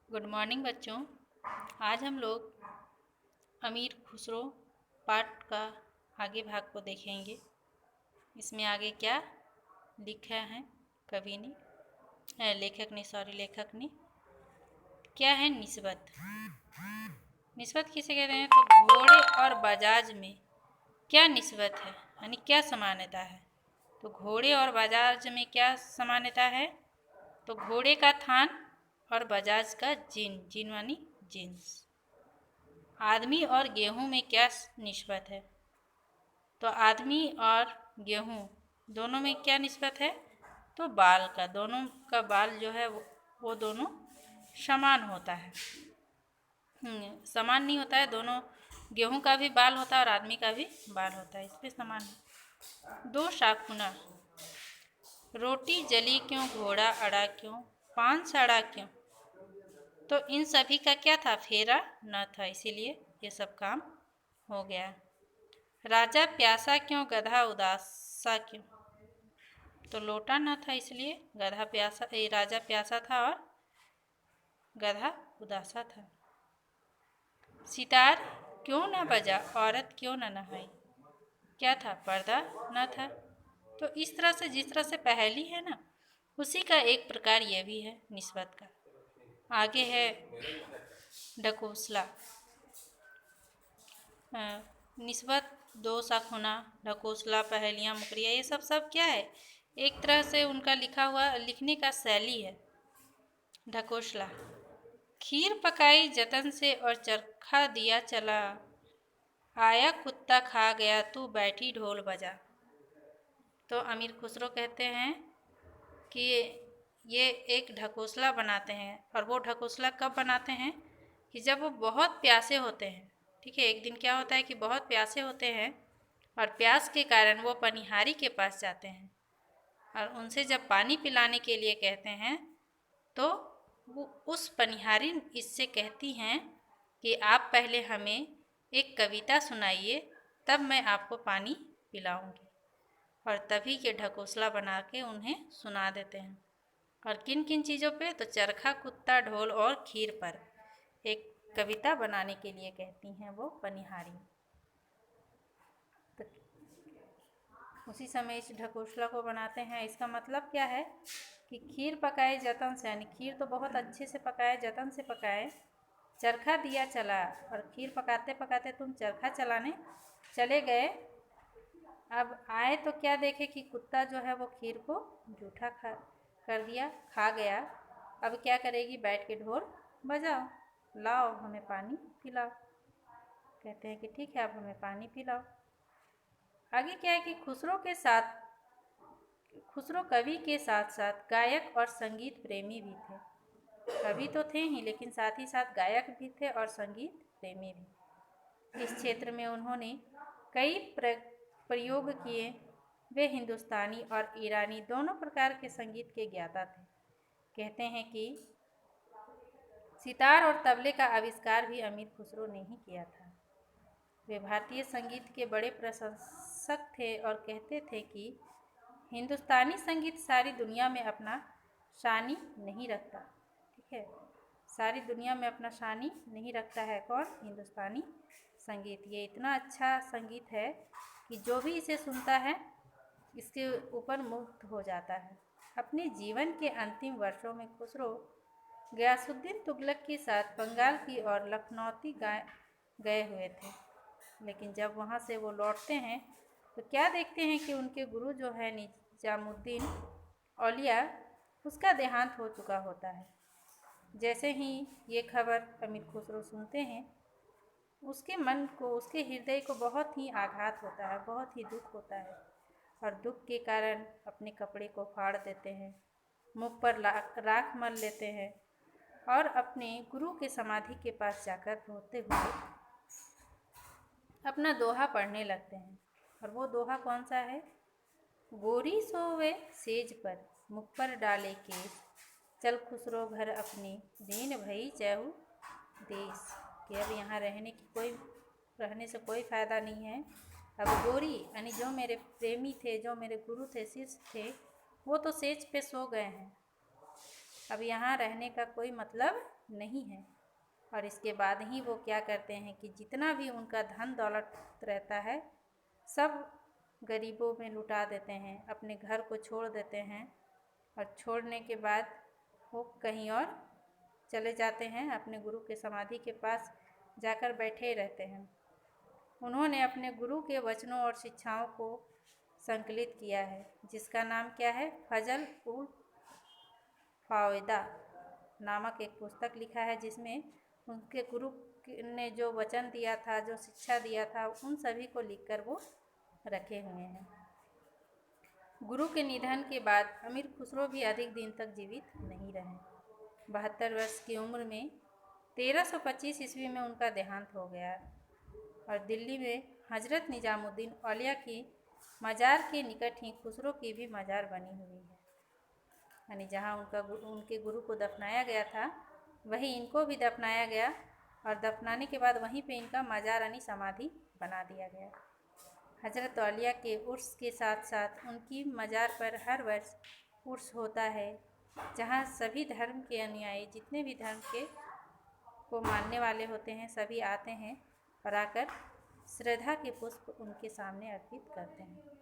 Good morning बच्चों। आज हम लोग अमीर खुसरो पाठ का आगे भाग को देखेंगे। इसमें आगे क्या लिखा है कवि ने, लेखक ने क्या है निस्बत। निस्बत किसे कहते हैं? तो घोड़े और बजाज में क्या निस्बत है, यानी क्या समानता है। तो घोड़े और बजाज में क्या समानता है? तो घोड़े का थान और बजाज का जीन मानी जीन्स। आदमी और गेहूं में क्या निस्बत है? तो आदमी और गेहूं दोनों में क्या निस्बत है? तो बाल का, दोनों का बाल जो है वो दोनों समान होता है। समान नहीं होता है, दोनों गेहूं का भी बाल होता है और आदमी का भी बाल होता है, इसलिए समान है। दो शाखुना, रोटी जली क्यों, घोड़ा अड़ा क्यों, पान सड़ा क्यों। तो इन सभी का क्या था? फेरा न था, इसीलिए ये सब काम हो गया। राजा प्यासा क्यों, गधा उदासा क्यों। तो लोटा न था, इसलिए राजा प्यासा था और गधा उदासा था। सितार क्यों न बजा, औरत क्यों न नहाई। क्या था? पर्दा न था। तो इस तरह से, जिस तरह से पहली है ना, उसी का एक प्रकार यह भी है निस्बत का। आगे है ढकोसला। निस्बत, दो शाखुना, ढकोसला, पहेलियाँ, मुकरिया, ये सब क्या है? एक तरह से उनका लिखने का शैली है। ढकोसला, खीर पकाई जतन से और चरखा दिया चला, आया कुत्ता खा गया तू बैठी ढोल बजा। तो अमीर खुसरो कहते हैं कि ये एक ढकोसला बनाते हैं, और वो ढकोसला कब बनाते हैं? कि जब वो बहुत प्यासे होते हैं। ठीक है, एक दिन क्या होता है कि बहुत प्यासे होते हैं और प्यास के कारण वो पनिहारी के पास जाते हैं और उनसे जब पानी पिलाने के लिए कहते हैं तो वो उस पनिहारी इससे कहती हैं कि आप पहले हमें एक कविता सुनाइए, तब मैं आपको पानी पिलाऊंगी। और तभी ये ढकोसला बना के उन्हें सुना देते हैं। और किन किन चीज़ों पे? तो चरखा, कुत्ता, ढोल और खीर पर एक कविता बनाने के लिए कहती हैं वो पनिहारी। तो उसी समय इस ढकोसला को बनाते हैं। इसका मतलब क्या है कि खीर पकाए जतन से, यानी खीर तो बहुत अच्छे से पकाए, जतन से पकाए, चरखा दिया चला, और खीर पकाते पकाते तुम चरखा चलाने चले गए। अब आए तो क्या देखे कि कुत्ता जो है वो खीर को जूठा कर दिया, खा गया। अब क्या करेगी? बैठ के ढोल बजाओ, लाओ हमें पानी पिलाओ। कहते हैं कि ठीक है, अब हमें पानी पिलाओ। आगे क्या है कि खुसरो कवि के साथ साथ गायक और संगीत प्रेमी भी थे। कवि तो थे ही, लेकिन साथ ही साथ गायक भी थे और संगीत प्रेमी भी। इस क्षेत्र में उन्होंने कई प्रयोग किए। वे हिंदुस्तानी और ईरानी दोनों प्रकार के संगीत के ज्ञाता थे। कहते हैं कि सितार और तबले का आविष्कार भी अमीर खुसरो ने ही किया था। वे भारतीय संगीत के बड़े प्रशंसक थे और कहते थे कि हिंदुस्तानी संगीत सारी दुनिया में अपना शानी नहीं रखता। ठीक है, सारी दुनिया में अपना शानी नहीं रखता है। कौन? हिंदुस्तानी संगीत। ये इतना अच्छा संगीत है कि जो भी इसे सुनता है इसके ऊपर मुग्ध हो जाता है। अपने जीवन के अंतिम वर्षों में खुसरो गयासुद्दीन तुगलक के साथ बंगाल की ओर लखनौती गए हुए थे। लेकिन जब वहाँ से वो लौटते हैं तो क्या देखते हैं कि उनके गुरु जो है निजामुद्दीन औलिया, उसका देहांत हो चुका होता है। जैसे ही ये खबर अमीर खुसरो सुनते हैं, उसके मन को, उसके हृदय को बहुत ही आघात होता है, बहुत ही दुख होता है, और दुख के कारण अपने कपड़े को फाड़ देते हैं, मुख पर राख मल लेते हैं और अपने गुरु के समाधि के पास जाकर रोते हुए अपना दोहा पढ़ने लगते हैं। और वो दोहा कौन सा है? गोरी सोवे सेज पर, मुख पर डाले केस, चल खुसरो घर अपने, दीन भई जयहु देश। कि अब यहाँ रहने से कोई फ़ायदा नहीं है। अब गोरी यानी जो मेरे प्रेमी थे, जो मेरे गुरु थे, शिष्य थे, वो तो सेज पे सो गए हैं। अब यहाँ रहने का कोई मतलब नहीं है। और इसके बाद ही वो क्या करते हैं कि जितना भी उनका धन दौलत रहता है सब गरीबों में लुटा देते हैं, अपने घर को छोड़ देते हैं और छोड़ने के बाद वो कहीं और चले जाते हैं, अपने गुरु के समाधि के पास जाकर बैठे रहते हैं। उन्होंने अपने गुरु के वचनों और शिक्षाओं को संकलित किया है, जिसका नाम क्या है, फजल उल फायदा नामक एक पुस्तक लिखा है, जिसमें उनके गुरु ने जो वचन दिया था, जो शिक्षा दिया था, उन सभी को लिखकर वो रखे हुए हैं। गुरु के निधन के बाद अमीर खुसरो भी अधिक दिन तक जीवित नहीं रहे। 72 वर्ष की उम्र में 1325 ईस्वी में उनका देहांत हो गया और दिल्ली में हजरत निजामुद्दीन औलिया की मज़ार के निकट ही खुसरो की भी मज़ार बनी हुई है। यानी जहाँ उनके गुरु को दफनाया गया था वहीं इनको भी दफनाया गया और दफनाने के बाद वहीं पे इनका मज़ार यानी समाधि बना दिया गया। हजरत औलिया के उर्स के साथ साथ उनकी मज़ार पर हर वर्ष उर्स होता है, जहाँ सभी धर्म के अनुयायी, जितने भी धर्म के को मानने वाले होते हैं, सभी आते हैं और आकर श्रद्धा के पुष्प उनके सामने अर्पित करते हैं।